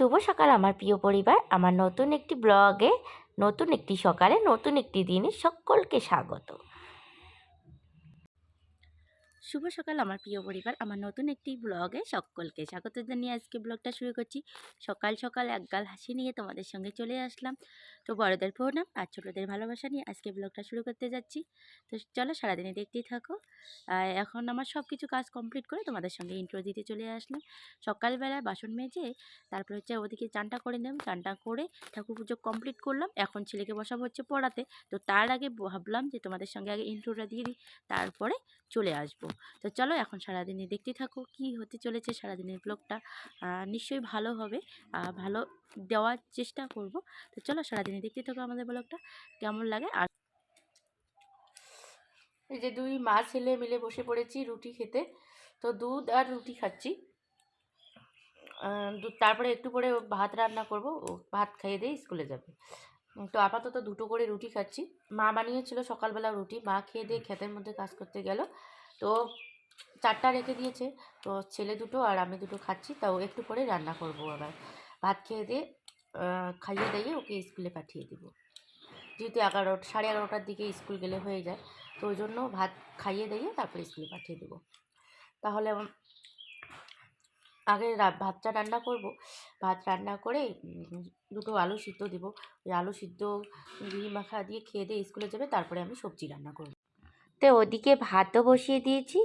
শুভ সকাল আমার প্রিয় পরিবার। আমার নতুন একটি ব্লগে, নতুন একটি সকালে, নতুন একটি দিনে সকলকে স্বাগত। শুভ সকাল আমার প্রিয় পরিবার, আমার নতুন একটি ব্লগে সকলকে স্বাগত জানিয়ে আজকে ব্লগটা শুরু করছি। সকাল সকাল একগাল হাসি নিয়ে তোমাদের সঙ্গে চলে আসলাম। তো বড়দের প্রণাম আর ছোটদের ভালোবাসা নিয়ে আজকে ব্লগটা শুরু করতে যাচ্ছি। তো চলো সারাদিনে দেখতেই থাকো। এখন আমার সব কিছু কাজ কমপ্লিট করে তোমাদের সঙ্গে ইন্ট্রো দিতে চলে আসলাম। সকালবেলায় বাসন মেজে তারপরে হচ্ছে ওদিকে চানটা করে নিলাম, চানটা করে ঠাকুর পুজো কমপ্লিট করলাম। এখন ছেলেকে বসাবো হচ্ছে পড়াতে। তো তার আগে ভাবলাম যে তোমাদের সঙ্গে আগে ইন্ট্রোটা দিয়ে দিই, তারপরে চলে আসবো। তো চলো এখন সারাদিনে দেখতে থাকো কি হতে চলেছে সারাদিনের ব্লগটা। নিশ্চয়ই ভালো হবে, ভালো দেওয়ার চেষ্টা করব। তো চলো সারাদিনে দেখতে থাকো আমাদের ব্লগটা কেমন লাগে। আর এই যে দুই মা ছেলে মিলে বসে পড়েছি রুটি খেতে। তো দুধ আর রুটি খাচ্ছি। তারপরে একটু পরে ভাত রান্না করব, ও ভাত খাইয়ে দিয়ে স্কুলে যাবে। তো আপাতত দুটো করে রুটি খাচ্ছি। মা বানিয়েছিল সকালবেলা রুটি, মা খেয়ে দিয়ে ক্ষেতের মধ্যে কাজ করতে গেল। তো চারটা রেখে দিয়েছে। তো ছেলে দুটো আর আমি দুটো খাচ্ছি, তাও একটু পরে রান্না করব। আবার ভাত খেয়ে দিয়ে খাইয়ে দিয়ে ওকে স্কুলে পাঠিয়ে দেবো, যেহেতু 11:30টার দিকে স্কুল গেলে হয়ে যায়। তো ওই জন্য ভাত খাইয়ে দিয়ে তারপরে স্কুলে পাঠিয়ে দেবো। তাহলে আগে ভাতটা রান্না করব। ভাত রান্না করে দুটো আলু সিদ্ধ দেবো। ওই আলু সিদ্ধ ঘি মাখা দিয়ে খেয়ে দিয়ে স্কুলে যাবে, তারপরে আমি সবজি রান্না করব। তো ওদিকে ভাতও বসিয়ে দিয়েছি,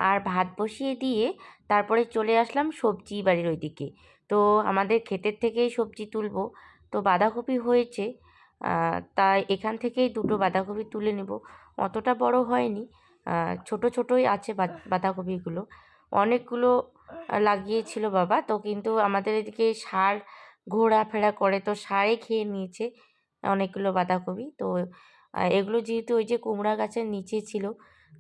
আর ভাত বসিয়ে দিয়ে তারপরে চলে আসলাম সবজি বাড়ির ওইদিকে। তো আমাদের ক্ষেতের থেকেই সবজি তুলবো। তো বাঁধাকপি হয়েছে, তাই এখান থেকেই দুটো বাঁধাকপি তুলে নেব। অতটা বড় হয়নি, ছোট ছোটই আছে বাঁধাকপিগুলো। অনেকগুলো লাগিয়েছিল বাবা, তো কিন্তু আমাদের এদিকে ষাঁড় ঘোরাফেরা করে, তো ষাঁড়ে খেয়ে নিয়েছে অনেকগুলো বাঁধাকপি। তো এগুলো যেহেতু ওই যে কুমড়া গাছের নিচে ছিল,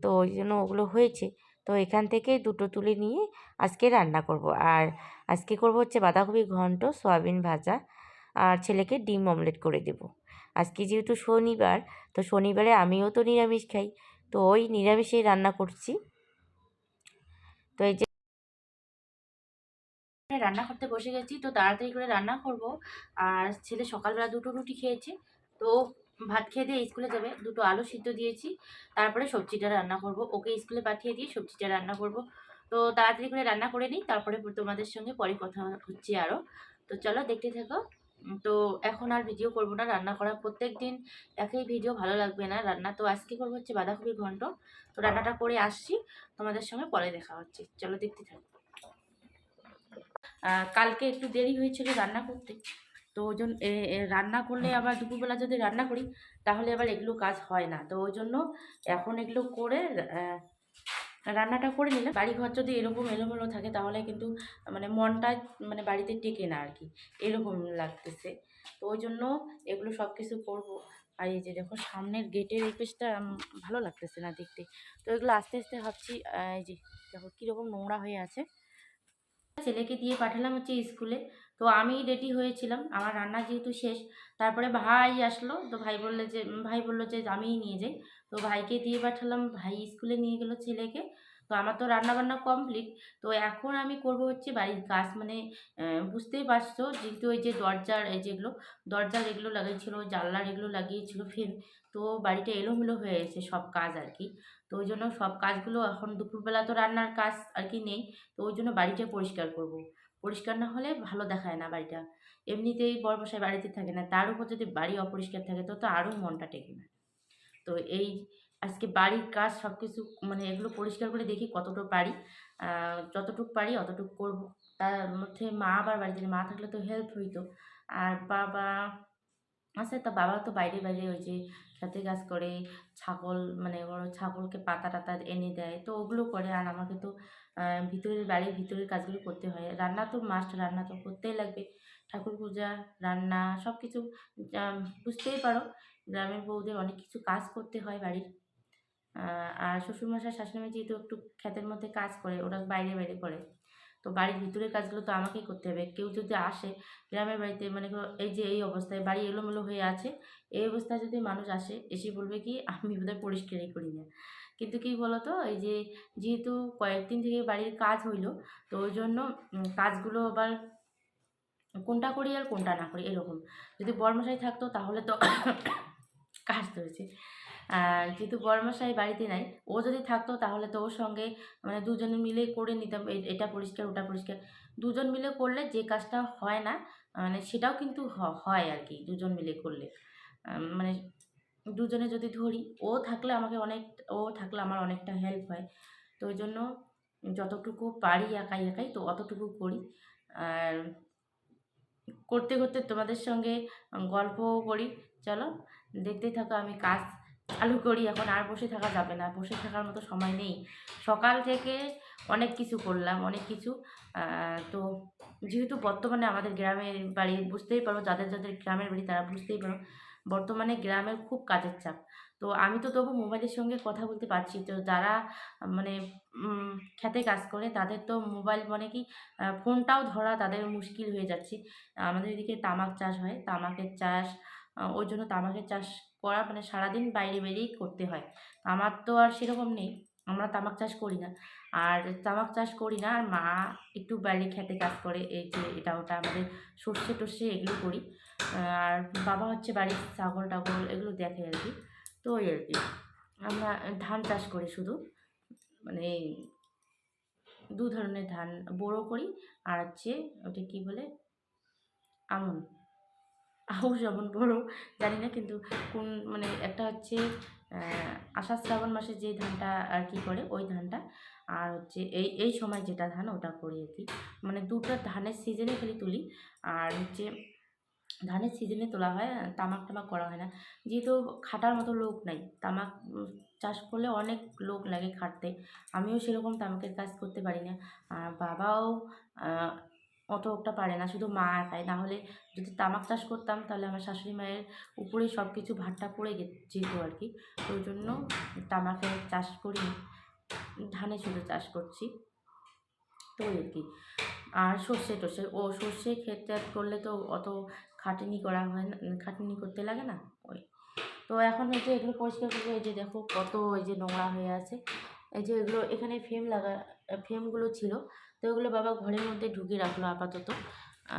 তো ওই জন্য ওগুলো হয়েছে। তো এখান থেকে দুটো তুলে নিয়ে আজকে রান্না করব। আর আজকে করব হচ্ছে বাঁধাকপি ঘন্ট, সয়াবিন ভাজা, আর ছেলেকে ডিম অমলেট করে দেব। আজকে যেহেতু শনিবার, তো শনিবারে আমিও তো নিরামিষ খাই, তো ওই নিরামিষেই রান্না করছি। তো এই যে রান্না করতে বসে গেছি, তো তাড়াতাড়ি করে রান্না করব। আর ছেলে সকালবেলা দুটো রুটি খেয়েছে, তো ভাত খেয়ে দিয়ে স্কুলে যাবে। দুটো আলু সিদ্ধ দিয়েছি, তারপরে সবজিটা রান্না করব। ওকে স্কুলে পাঠিয়ে দিয়ে সবজিটা রান্না করব। তো তাড়াতাড়ি করে রান্না করে নিই, তারপরে তোমাদের সঙ্গে পরে কথা হচ্ছে আরও। তো চলো দেখতে থাকো। তো এখন আর ভিডিও করব না, রান্না করা প্রত্যেক দিন একই ভিডিও ভালো লাগবে না রান্না। তো আজকে করবো হচ্ছে বাঁধাকপির ঘন্ট। তো রান্নাটা করে আসছি, তোমাদের সঙ্গে পরে দেখা হচ্ছে। চলো দেখতে থাকো। কালকে একটু দেরি হয়েছিল রান্না করতে, তো ওই জন্য রান্না করলে আবার দুপুরবেলা যদি রান্না করি তাহলে আবার এগুলো কাজ হয় না। তো ওই জন্য এখন এগুলো করে রান্নাটা করে নিলাম। বাড়িঘর যদি এরকম এলোমেলো থাকে তাহলে কিন্তু মানে মনটা মানে বাড়িতে টেকে না আর কি, এরকম লাগতেছে। তো ওই জন্য এগুলো সব কিছু করবো। আর এই যে দেখো সামনের গেটের এই পেজটা ভালো লাগতেছে না দেখতে। তো এগুলো আস্তে আস্তে ভাবছি। এই যে দেখো কীরকম নোংরা হয়ে আছে। ছেলেকে দিয়ে পাঠালাম হচ্ছে স্কুলে। তো আমি রেডি হয়েছিলাম, আমার রান্না যেহেতু শেষ। তারপরে ভাই আসলো, তো ভাই বললো যে আমিই নিয়ে যাই। তো ভাইকে দিয়ে পাঠালাম, ভাই স্কুলে নিয়ে গেল ছেলেকে। তো আমার তো রান্না বান্না কমপ্লিট। তো এখন আমি করব হচ্ছে বাড়ির কাজ, মানে বুঝতেই পারছো, যেহেতু ওই যে দরজার এগুলো লাগিয়েছিল, জানলার এগুলো লাগিয়েছিল ফের। তো বাড়িটা এলোমেলো হয়ে গেছে সব কাজ আর কি। তো ওই জন্য সব কাজগুলো এখন দুপুরবেলা তো রান্নার কাজ আর কি নেই। তো ওই জন্য বাড়িটা পরিষ্কার করব। পরিষ্কার না হলে ভালো দেখায় না বাড়িটা। এমনিতেই বড়মশাই বাড়িতে থাকে না, তার উপর যদি বাড়ি অপরিষ্কার থাকে তো আরও মনটা টেকে না। তো এই আজকে বাড়ির কাজ সব কিছু মানে এগুলো পরিষ্কার করে দেখি কতটুকু পারি। যতটুকু পারি অতটুকু করব। তার মধ্যে মা আবার বাড়িতে নেই, মা থাকলে তো হেল্প হইতো। আর বাবা আছে, তা বাবা তো বাইরে বাইরে ওই যে খেতে কাজ করে, ছাগল মানে ওর ছাগলকে পাতা টাতা এনে দেয়, তো ওগুলো করে। আর আমাকে তো বাড়ির ভিতরের কাজগুলো করতে হয়। রান্না তো মাস্ট, রান্না তো করতেই লাগবে। ঠাকুর পূজা, রান্না সব কিছু বুঝতেই পারো, গ্রামের বউদের অনেক কিছু কাজ করতে হয় বাড়ির। আর শ্বশুরমশাই শাশুড়িমা যেহেতু একটু ক্ষেতের মধ্যে কাজ করে, ওরা বাইরে বাইরে করে। তো বাড়ির ভিতরের কাজগুলো তো আমাকেই করতে হবে। কেউ যদি আসে গ্রামের বাড়িতে, মানে এই যে এই অবস্থায় বাড়ি এলোমেলো হয়ে আছে, এই অবস্থায় যদি মানুষ আসে, এসে বলবে কি আমি বোধহয় পরিষ্কারই করি না। কিন্তু কি বলতো, এই যে যেহেতু কয়েকদিন থেকে বাড়ির কাজ হইলো, তো ওই জন্য কাজগুলো আবার কোনটা করি আর কোনটা না করি এরকম। যদি বড়মশাই থাকতো তাহলে তো কাজ ধরেছে। যেহেতু বড়মশাই বাড়িতে নাই, ও যদি থাকতো তাহলে তো ওর সঙ্গে মানে দুজনে মিলে করে নিতাম। এটা পরিষ্কার, ওটা পরিষ্কার। দুজন মিলে করলে যে কাজটা হয় না মানে সেটাও কিন্তু হয় আরকি দুজন মিলে করলে। মানে দুজনে যদি ধরি, ও থাকলে আমার অনেকটা হেল্প হয়। তো ওইজন্য যতটুকু পারি একাই, একাই তো অতটুকু করি। আর করতে, করতে তোমাদের সঙ্গে গল্পও করি। চলো দেখতে থাকো, আমি কাজ চালু করি। এখন আর বসে থাকা যাবে না। বসে থাকার মতো সময় নেই। সকাল থেকে অনেক কিছু করলাম, অনেক কিছু। তো যেহেতু বর্তমানে আমাদের গ্রামের বাড়ি বুঝতেই পারো, যাদের গ্রামের বাড়ি তারা বুঝতেই পারো। বর্তমানে গ্রামের খুব কাজের চাপ। তো আমি তো তবু মোবাইলের সঙ্গে কথা বলতে পারছি। তো যারা মানে খেতে কাজ করে তাদের তো মোবাইল মানে কি ফোনটাও ধরা তাদের মুশকিল হয়ে যাচ্ছে। আমাদের এদিকে তামাক চাষ হয়। তামাকের চাষ ওই জন্য তামাকের চাষ করা মানে সারাদিন বাইরে বেরিয়েই করতে হয়। আমার তো আর সেরকম নেই। আমরা তামাক চাষ করি না। আর তামাক চাষ করি না। আর মা একটু বাইরে খেতে কাজ করে। এই যে এটা ওটা আমাদের সর্ষে-টর্ষে এগুলো করি। আর বাবা হচ্ছে বাড়ির ছাগল-টাগল এগুলো দেখে আরকি। তো ওই আরকি। আমরা ধান চাষ করি শুধু। মানে ২ ধরনের ধান, বোরো করি আর হচ্ছে ওটা কি বলে? আমন। আউশ আমন বোরো জানি না, কিন্তু কোন মানে একটা হচ্ছে অ্যা আষাঢ় শ্রাবণ মাসে যে ধানটা আরকি করে ওই ধানটা। আর হচ্ছে এই সময় যেটা ধান ওটা করি আরকি। মানে ২ টা ধানের সিজনে খালি তুলি। আর হচ্ছে ধানের সিজনে তোলা হয়। তামাক-টামাক করা হয় না। যেহেতু খাটার মতো লোক নাই। তামাক চাষ করলে অনেক লোক লাগে খাটতে। আমিও সেরকম তামাকের কাজ করতে পারি না। আর বাবাও আ অতটা পারে না। শুধু মা একাই। না হলে যদি তামাক চাষ করতাম তাহলে আমার শাশুড়ি মায়ের উপরেই সবকিছু ভারটা পড়ে যেত আরকি। তো ওইজন্য তামাকের চাষ করিনি। ধানের শুধু চাষ করছি। তো এই আরকি। আর সর্ষে-টর্ষে সর্ষে ক্ষেত-টেত করলে তো অত খাটুনি করা হয় না, খাটুনি করতে লাগে না। ওই। তো এখন এই যে এগুলো পরিষ্কার করবো, এই যে দেখো কত এই যে নোংরা হয়ে আছে। এই যে এগুলো এখানে ফ্রেমগুলো ছিল। তো ওগুলো বাবা ঘরের মধ্যে ঢুকিয়ে রাখলো আপাতত। আ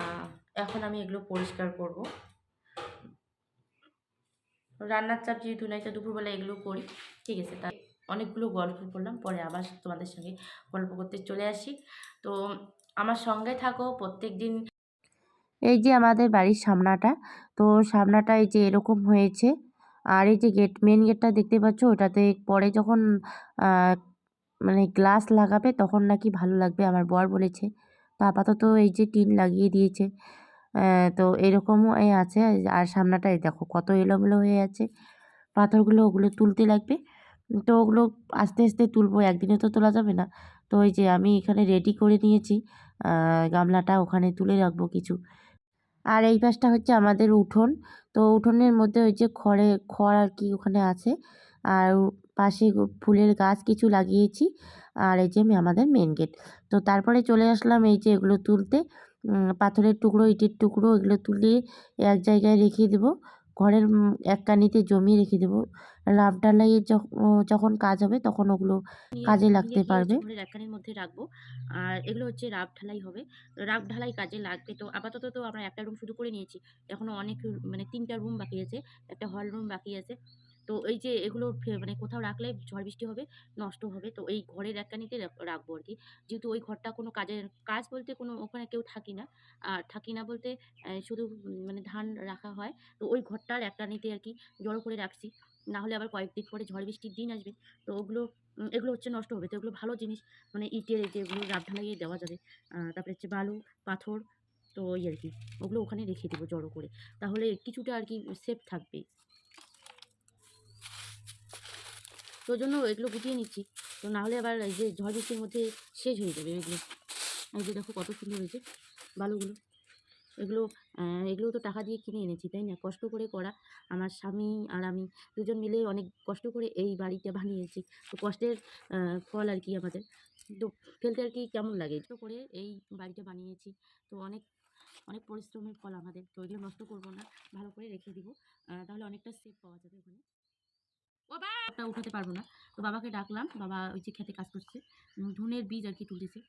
এখন আমি এগুলো পরিষ্কার করব। রান্নার চাপ যেহেতু নাই তো দুপুরবেলা এগুলো করি। ঠিক আছে? অনেকগুলো গল্প করলাম। পরে আবার তোমাদের সঙ্গে গল্প করতে চলে আসি। তো আমার সঙ্গে থাকো প্রত্যেকদিন। এই যে আমাদের বাড়ির সামনাটা, তো সামনাটা এই যে এরকম হয়েছে। আর এই যে মেইন গেটটা দেখতে পাচ্ছ, ওটাতে পরে যখন আ মানে গ্লাস লাগাবে তখন নাকি ভালো লাগবে আমার বর বলেছে। তো আপাতত এই যে টিন লাগিয়ে দিয়েছে। তো এরকমও আছে। আর সামনাটা এই দেখো কত এলোমেলো হয়ে আছে। পাথরগুলো ওগুলো তুলতে লাগবে। তো ওগুলো আস্তে, আস্তে তুলবো। একদিনে তো তোলা যাবে না। তো এই যে আমি এখানে রেডি করে নিয়েছি। আ গামলাটা ওখানে তুলে রাখবো কিছু। আর এই পাশটা হচ্ছে আমাদের উঠোন। তো উঠোনের মধ্যে ওই যে খড় আর কি ওখানে আছে। আর পাশে ফুলের গাছ কিছু লাগিয়েছি। আর এই যে আমাদের মেইন গেট। তো তারপরে চলে আসলাম এই যে এগুলো তুলতে। পাথরের টুকরো, ইটের টুকরো এগুলো তুলে এক জায়গায় রেখে দেবো। ঘরের এক কানিতে জমিয়ে রেখে দেবো। লাফ ঢালাইয়ের যখন কাজ হবে তখন ওগুলো কাজে লাগতে পারবে। ঘরের এক কানির মধ্যে রাখবো। আর এগুলো হচ্ছে রাফ ঢালাই হবে। রাফ ঢালাই কাজে লাগবে। তো আপাতত তো আমরা একটা রুম শুধু করে নিয়েছি। এখনো অনেক মানে ৩ টা রুম বাকি আছে। একটা হল রুম বাকি আছে। তো এই যে এগুলো মানে কোথাও রাখলে ঝড় বৃষ্টি হবে, নষ্ট হবে। তো এই ঘরের এককানিতে রাখবো আরকি। যেহেতু ওই ঘরটা কোনো কাজ বলতে কোনো ওখানে কেউ থাকি না। আর থাকি না বলতে শুধু মানে ধান রাখা হয়। তো ওই ঘরটার একটানিতে আরকি জড়ো করে রাখছি। না হলে আবার কয়েকদিন পরে ঝড় বৃষ্টির দিন আসবে। তো এগুলো হচ্ছে নষ্ট হবে। তো এগুলো ভালো জিনিস, মানে ইটের এই যে এগুলো রাফ ঢালাইয়ে দেওয়া যাবে। তারপরে হচ্ছে বালু, পাথর, তো ওই আরকি। ওগুলো ওখানে রেখে দেবো জড়ো করে। তাহলে কিছুটা আরকি সেফ থাকবে। তো ওজন্য এগুলো গুটিয়ে নিচ্ছি। তো না হলে আবার এই যে ঝড় বৃষ্টির মধ্যে শেষ হয়ে যাবে এগুলো। এই যে দেখো কত সুন্দর হয়েছে বালুগুলো। এগুলো এগুলো তো টাকা দিয়ে কিনে এনেছি, তাই না? কষ্ট করে করা। আমার স্বামী আর আমি দুজন মিলে অনেক কষ্ট করে এই বাড়িটা বানিয়েছি। তো কষ্টের ফল আরকি আমাদের। তো ফেলতে আরকি কেমন লাগে? কষ্ট করে এই বাড়িটা বানিয়েছি। তো অনেক, অনেক পরিশ্রমের ফল আমাদের। তো এগুলো নষ্ট করব না। ভালো করে রেখে দিব। তাহলে অনেকটা সেফ পাওয়া যাবে ওখানে। ওটা উঠাতে পারবো না। তো বাবাকে ডাকলাম। বাবা ওই যে খেতে কাজ করছে। ধুনের বীজ আরকি তুলতেছে।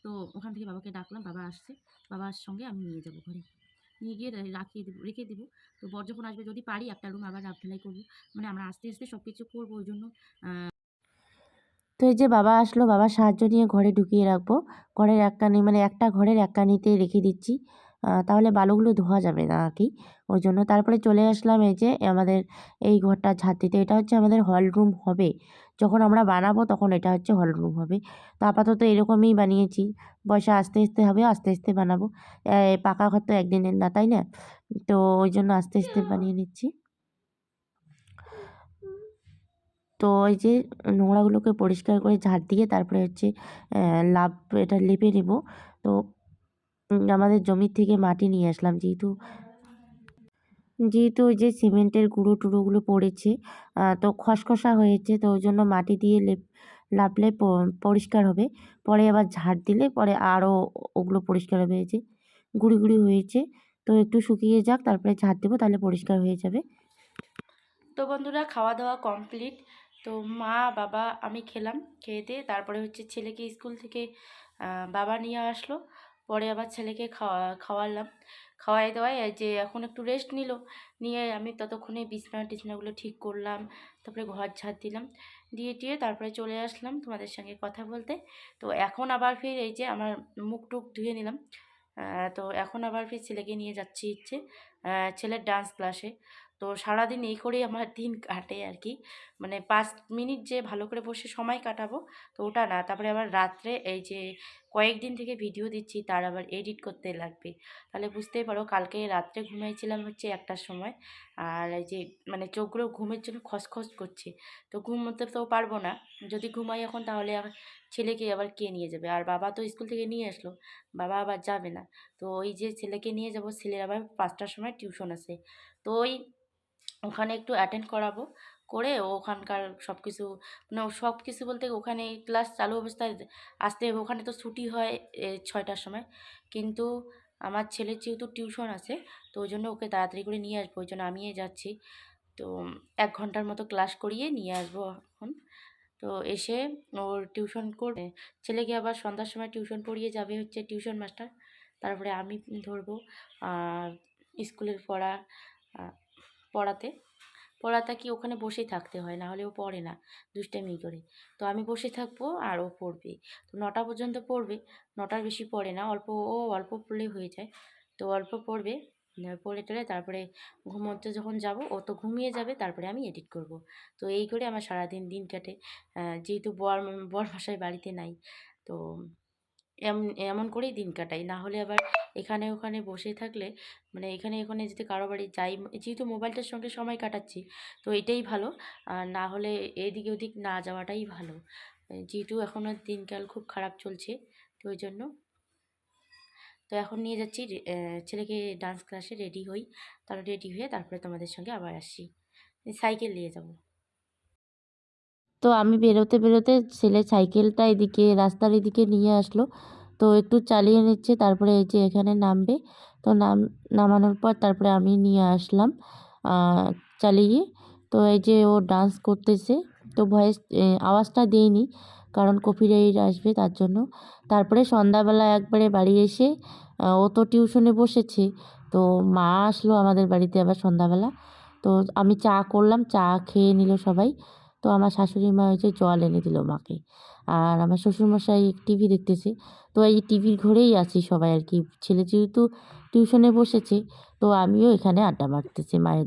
তো তো ওখান থেকে বাবাকে ডাকলাম, বাবা আসছে, বাবার সঙ্গে আমি নিয়ে যাবো ঘরে, নিয়ে গিয়ে রেখে দেবো। তো বর যখন আসবে যদি পারি একটা রুম আবার রাত ঢালাই করবো, মানে আমরা আস্তে আস্তে সব কিছু করবো ওই জন্য। তো এই যে বাবা আসলো, বাবার সাহায্য নিয়ে ঘরে ঢুকিয়ে রাখবো। ঘরের এক কানি মানে একটা ঘরের এক কানিতে রেখে দিচ্ছি, তাহলে বালুগুলো ধোয়া যাবে না আর কি, ওই জন্য। তারপরে চলে আসলাম এই যে আমাদের এই ঘরটা ঝাঁট দিতে। এটা হচ্ছে আমাদের হল রুম হবে, যখন আমরা বানাবো তখন এটা হচ্ছে হল রুম হবে। তো আপাতত এরকমই বানিয়েছি, পয়সা আস্তে আস্তে হবে, আস্তে আস্তে বানাবো। পাকা ঘর তো একদিনের না, তাই না? তো ওই জন্য আস্তে আস্তে বানিয়ে নিচ্ছি। তো এই যে নোংরাগুলোকে পরিষ্কার করে ঝাড় দিয়ে তারপরে হচ্ছে এটা লেপে নেব। তো আমাদের জমির থেকে মাটি নিয়ে আসলাম, যেহেতু যেহেতু ওই যে সিমেন্টের গুঁড়ো টুড়োগুলো পড়েছে, তো খসখসা হয়েছে, তো ওই জন্য মাটি দিয়ে লাপলে পরিষ্কার হবে। পরে আবার ঝাড় দিলে পরে আরও ওগুলো পরিষ্কার হবে। এই যে গুঁড়ি গুঁড়ি হয়েছে, তো একটু শুকিয়ে যাক, তারপরে ঝাড় দেবো, তাহলে পরিষ্কার হয়ে যাবে। তো বন্ধুরা, খাওয়া দাওয়া কমপ্লিট। তো মা বাবা আমি খেলাম, খেয়ে দিয়ে তারপরে হচ্ছে ছেলেকে স্কুল থেকে বাবা নিয়ে আসলো, পরে আবার ছেলেকে খাওয়ালাম, খাওয়াই দাওয়াই এই যে এখন একটু রেস্ট নিয়ে আমি ততক্ষণে টিছনাগুলো ঠিক করলাম, তারপরে ঘর ঝাড় দিলাম, দিয়ে তারপরে চলে আসলাম তোমাদের সঙ্গে কথা বলতে। তো এখন আবার ফির এই যে আমার মুখ টুক ধুয়ে নিলাম, তো এখন আবার ফির ছেলেকে নিয়ে যাচ্ছি ছেলের ডান্স ক্লাসে। তো সারাদিন এই করেই আমার দিন কাটে আর কি, মানে 5 মিনিট যে ভালো করে বসে সময় কাটাবো তো ওটা না, তারপরে আবার রাত্রে এই যে কয়েকদিন থেকে ভিডিও দিচ্ছি তার আবার এডিট করতে লাগবে। তাহলে বুঝতেই পারো, কালকে রাত্রে ঘুমাইছিলাম হচ্ছে 1টার সময়, আর এই যে মানে চোখগুলো ঘুমের জন্য খসখস করছে, তো ঘুমোতে তো পারবো না, যদি ঘুমাই এখন তাহলে ছেলেকে আবার কে নিয়ে যাবে, আর বাবা তো স্কুল থেকে নিয়ে আসলো, বাবা আবার যাবে না। তো ওই যে ছেলেকে নিয়ে যাব, ছেলের আবার 5টার সময় টিউশন আছে, তো ওই ওখানে একটু অ্যাটেন্ড করাবো, করে ওখানকার সব কিছু মানে সব কিছু বলতে ওখানে ক্লাস চালু অবস্থায় আসতে হবে, ওখানে তো ছুটি হয় 6টার সময়, কিন্তু আমার ছেলের যেহেতু টিউশন আছে তো ওই জন্য ওকে তাড়াতাড়ি করে নিয়ে আসবো, ওই জন্য আমিই যাচ্ছি। তো 1 ঘন্টার মতো ক্লাস করিয়ে নিয়ে আসবো এখন। তো এসে ওর টিউশন করবে, ছেলেকে আবার সন্ধ্যার সময় টিউশন পড়িয়ে যাবে হচ্ছে টিউশন মাস্টার, তারপরে আমি ধরবো স্কুলের পড়াতে পড়াতে কি ওখানে বসেই থাকতে হয়, না হলে ও পড়ে না, দুষ্টামি করে। তো আমি বসে থাকবো আর ও পড়বে, তো 9টা পর্যন্ত পড়বে, 9টার বেশি পড়ে না, অল্প পড়লেই হয়ে যায়। তো অল্প পড়বে, পড়ে টড়ে তারপরে ঘুমোতে যখন যাব ও তো ঘুমিয়ে যাবে, তারপরে আমি এডিট করব। তো এই করে আমার সারাদিন দিন কাটে, যেহেতু বর ভাষায় বাড়িতে নাই, তো এমন এমন করেই দিন কাটাই, না হলে আবার এখানে ওখানে বসে থাকলে মানে এখানে ওখানে যদি কারো বাড়ি যাই, যেহেতু মোবাইলটার সঙ্গে সময় কাটাচ্ছি তো এটাই ভালো, আর না হলে এদিকে ওদিক না যাওয়াটাই ভালো, যেহেতু এখনও দিনকাল খুব খারাপ চলছে, তো ওই জন্য। তো এখন নিয়ে যাচ্ছি ছেলেকে ডান্স ক্লাসে, রেডি হই, তারপর রেডি হয়ে তারপরে তোমাদের সঙ্গে আবার আসি, সাইকেল নিয়ে যাব। তো আমি বেরোতে বেরোতে ছেলে সাইকেলটা এদিকে রাস্তার এদিকে নিয়ে আসলো, তো একটু চালিয়ে নিচ্ছে, তারপরে এই যে এখানে নামবে, তো নামানোর পর তারপরে আমি নিয়ে আসলাম চালিয়ে। তো এই যে ও ডান্স করতেছে, তো আওয়াজটা দেইনি কারণ কপিরাইট আসবে তার জন্য। তারপরে সন্ধ্যাবেলা একবারে বাড়ি এসে ও তো টিউশনে বসেছে, তো মা আসলো আমাদের বাড়িতে আবার সন্ধ্যাবেলা, তো আমি চা করলাম, চা খেয়ে নিল সবাই। তো আমার শাশুড়ি মা হচ্ছে জল এনে দিল মাকে, আর আমার শ্বশুরমশাই টিভি দেখতেছে। তো এই টিভির ঘরেই আছি সবাই আর কি, ছেলে যেহেতু টিউশনে বসেছে, তো আমিও এখানে আড্ডা মারতেছি মায়ের